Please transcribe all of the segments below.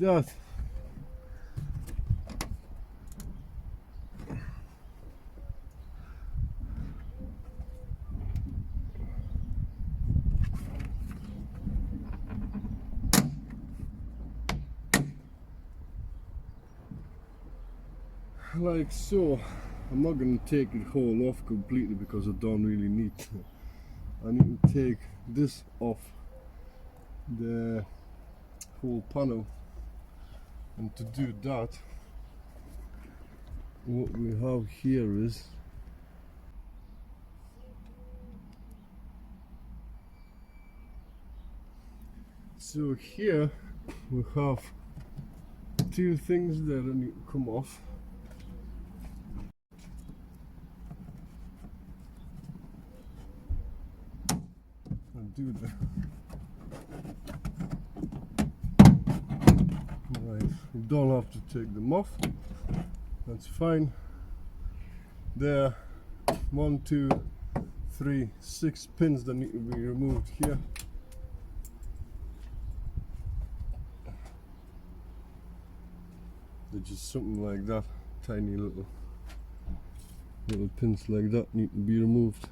that. Like so. I'm not going to take it whole off completely because I don't really need to. I need to take this off the whole panel, and to do that, what we have here is so here we have two things that need to come off. Do that. Right, you don't have to take them off. That's fine. There, 1, 2, 3, 6 pins that need to be removed here. They're just something like that. Tiny little pins like that need to be removed.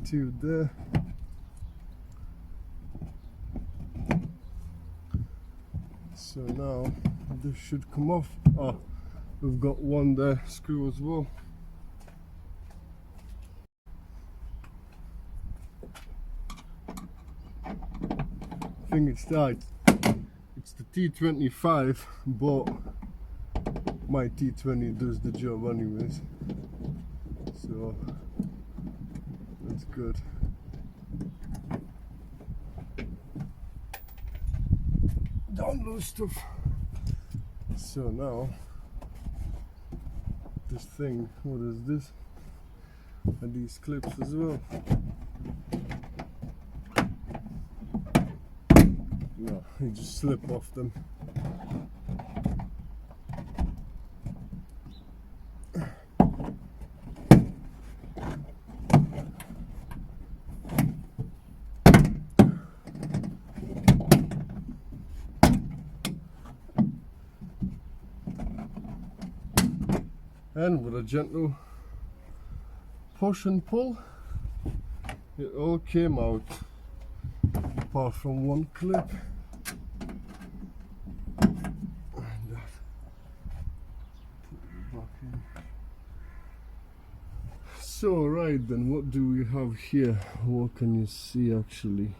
To there. So now this should come off. Ah, we've got one there screw as well. I think it's that. It's the T25, but my T20 does the job anyways. So that's good. Don't lose stuff. So now, this thing, what is this? And these clips as well. No, you just slip off them. And with a gentle push and pull, it all came out, apart from one clip. And that, put it back in. So right then, what do we have here? What can you see actually?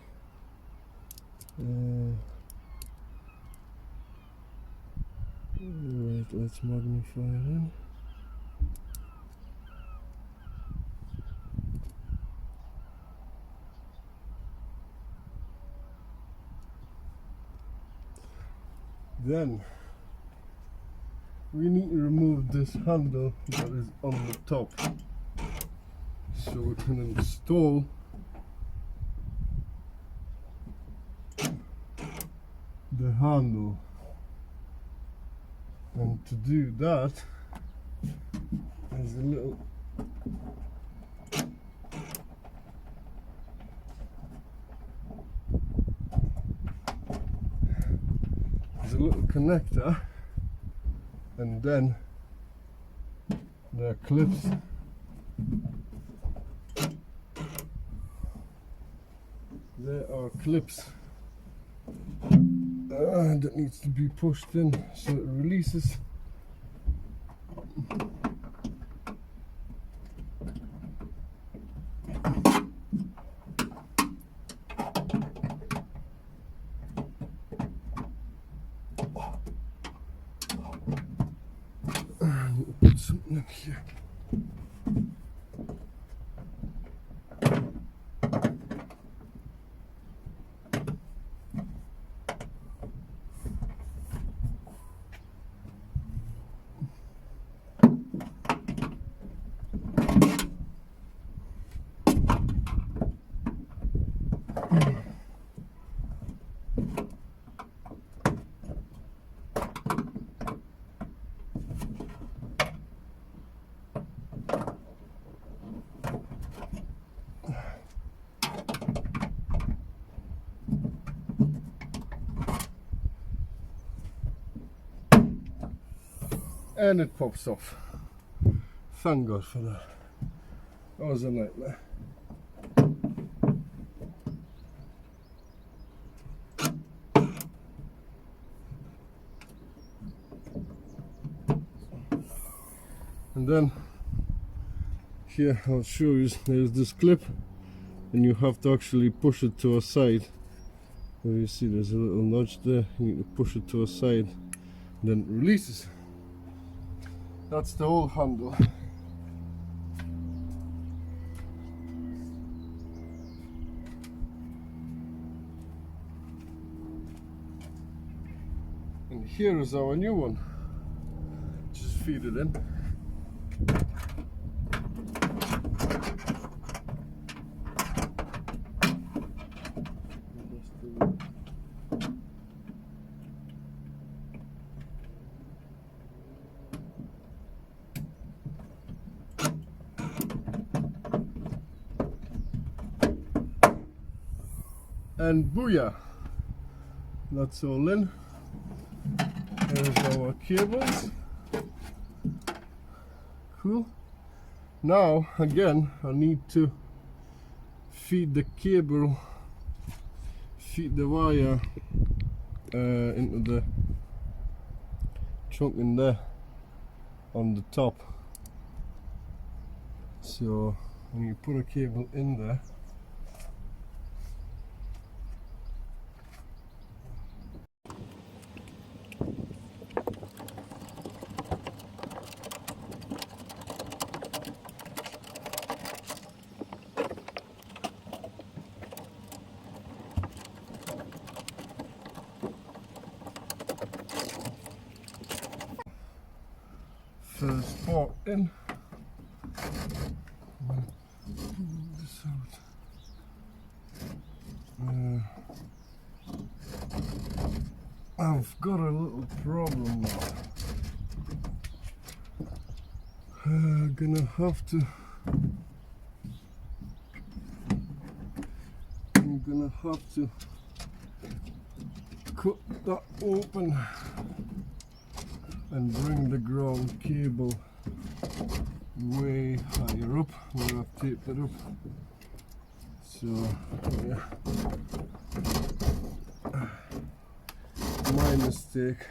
Right, let's magnify it in. Then we need to remove this handle that is on the top, so we can install the handle. And to do that, there's a little connector, and then there are clips. There are clips that needs to be pushed in so it releases. Put something in here. and it pops off. Thank God for that. That was a nightmare. And then here I'll show you, there's this clip and you have to actually push it to a side. There you see there's a little notch there, you need to push it to a side, then it releases. That's the whole handle. And here is our new one. Just feed it in. And booyah! That's all in. There's our cables. Cool. Now again I need to feed the cable, feed the wire into the trunk in there on the top. So when you put a cable in there, first part in. Pull this out. I've got a little problem now. I'm gonna have to cut that open and bring the ground cable way higher up where I've taped it up. So yeah, my mistake.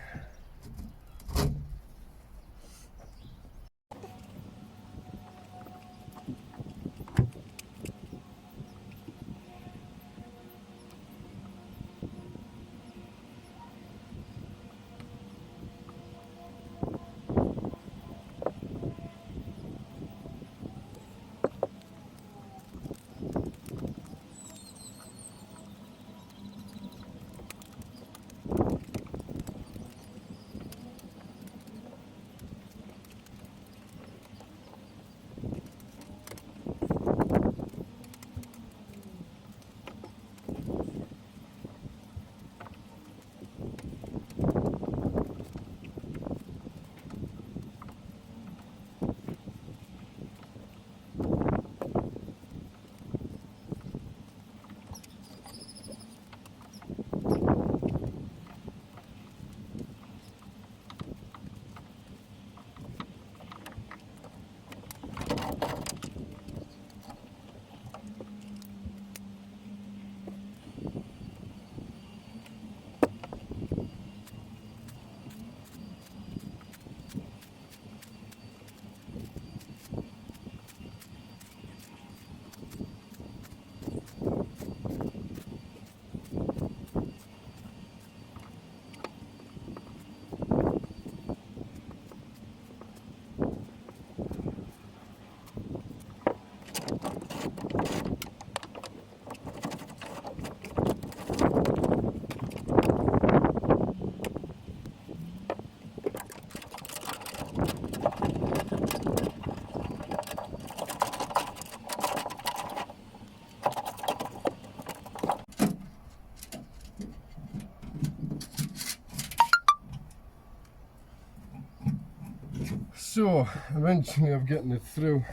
So eventually I'm getting it through,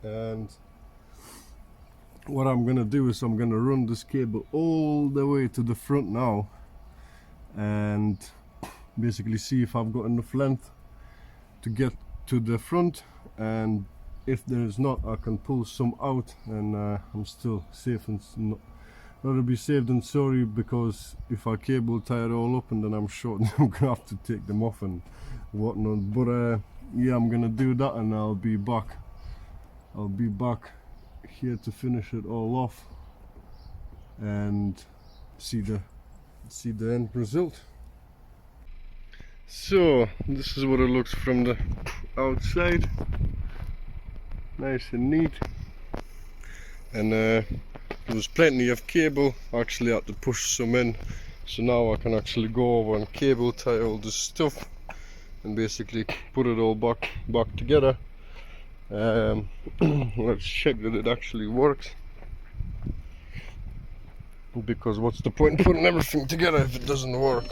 and what I'm gonna do is I'm gonna run this cable all the way to the front now and basically see if I've got enough length to get to the front, and if there is not, I can pull some out, and I'm still safe and rather be safe than sorry, because if I cable tie it all up and then I'm short, I'm gonna have to take them off and whatnot. But yeah, I'm gonna do that, and I'll be back here to finish it all off and see the end result. So this is what it looks from the outside, nice and neat, and there was plenty of cable. I actually had to push some in, so now I can actually go over and cable tie all this stuff and basically put it all back together. Let's check that it actually works, because what's the point in putting everything together if it doesn't work?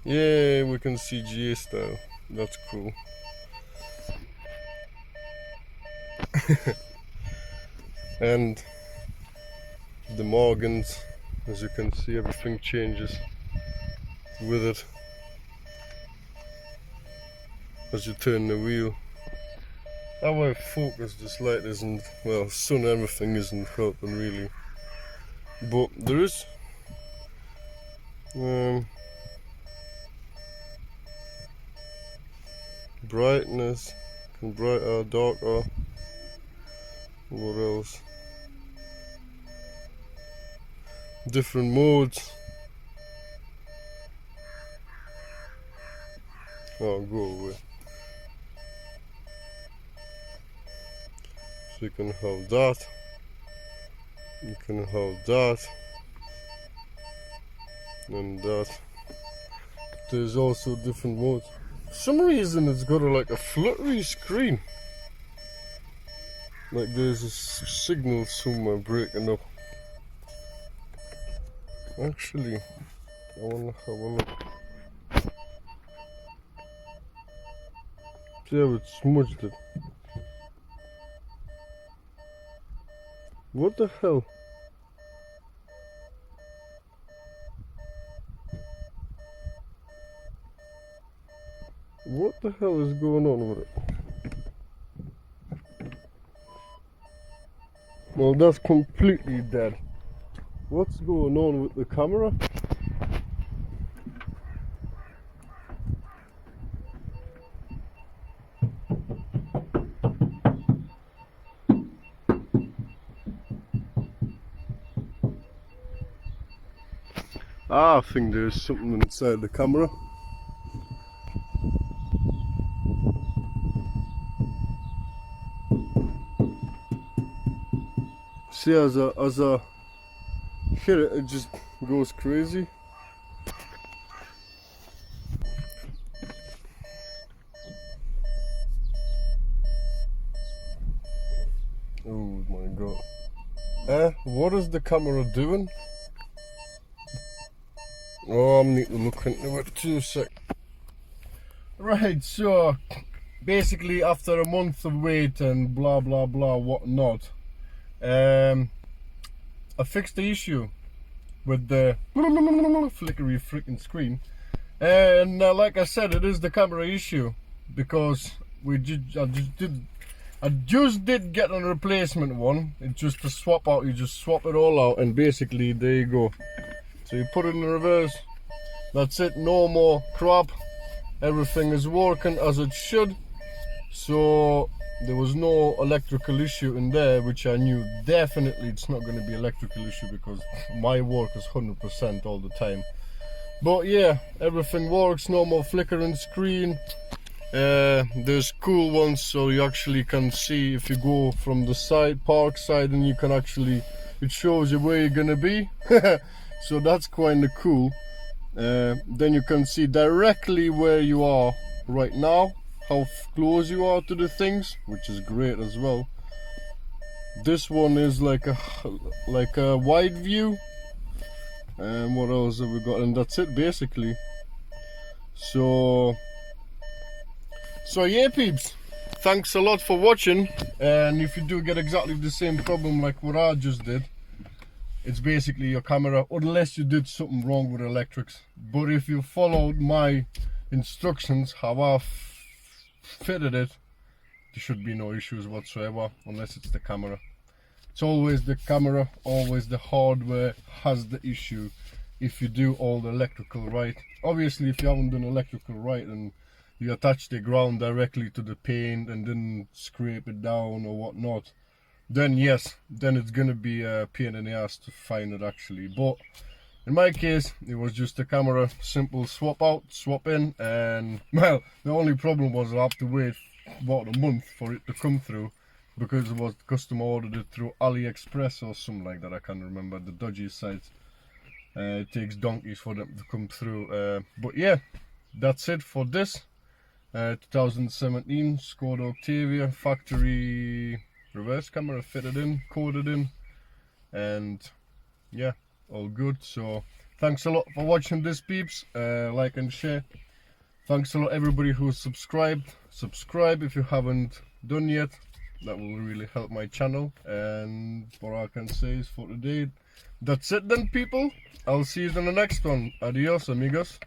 Yeah, we can see GA style, that's cool. And the Morgans, as you can see, everything changes with it as you turn the wheel. How I focus this light isn't, well, sun everything isn't helping really, but there is brightness, brighter, darker, what else, different modes. Oh, go away. So you can have that, you can have that, and that. There's also different modes. For some reason it's got like a fluttery screen, like there's a signal somewhere breaking up. Actually, I wanna have a look. See how it smudged it. What the hell? What the hell is going on with it? Well, that's completely dead. What's going on with the camera? I think there's something inside the camera. See, as I hit it, it just goes crazy. Oh my god. What is the camera doing? Oh, I need to look into it too, sec. Right, so basically after a month of wait and blah blah blah whatnot, I fixed the issue with the flickery freaking screen, and like I said, it is the camera issue, because I just did get a replacement one. It's just to swap out, you just swap it all out, and basically there you go. So you put it in reverse, that's it, no more crap, everything is working as it should. So there was no electrical issue in there, which I knew definitely it's not going to be electrical issue, because my work is 100% all the time. But yeah, everything works, no more flickering screen. There's cool ones, so you actually can see if you go from the side, park side, and you can actually, it shows you where you're gonna be. So that's kind of cool. Then you can see directly where you are right now, how close you are to the things, which is great as well. This one is like a wide view. And what else have we got? And that's it basically. So yeah, peeps, thanks a lot for watching. And if you do get exactly the same problem like what I just did, it's basically your camera, unless you did something wrong with electrics. But if you followed my instructions, how I fitted it, there should be no issues whatsoever, unless it's the camera. It's always the camera, always the hardware has the issue if you do all the electrical right. Obviously, if you haven't done electrical right and you attach the ground directly to the paint and then scrape it down or whatnot, then yes, then it's gonna be a pain in the ass to find it actually. But in my case, it was just a camera, simple swap out, swap in, and well, the only problem was I have to wait about a month for it to come through, because it was customer ordered it through AliExpress or something like that. I can't remember the dodgy sites. It takes donkeys for them to come through. But yeah, that's it for this 2017 Skoda Octavia factory reverse camera, fitted in, coded in, and yeah, all good. So thanks a lot for watching this, peeps. Like and share. Thanks a lot everybody who's subscribed. Subscribe if you haven't done yet. That will really help my channel. And what I can say is for today, that's it then, people. I'll see you in the next one. Adios, amigos.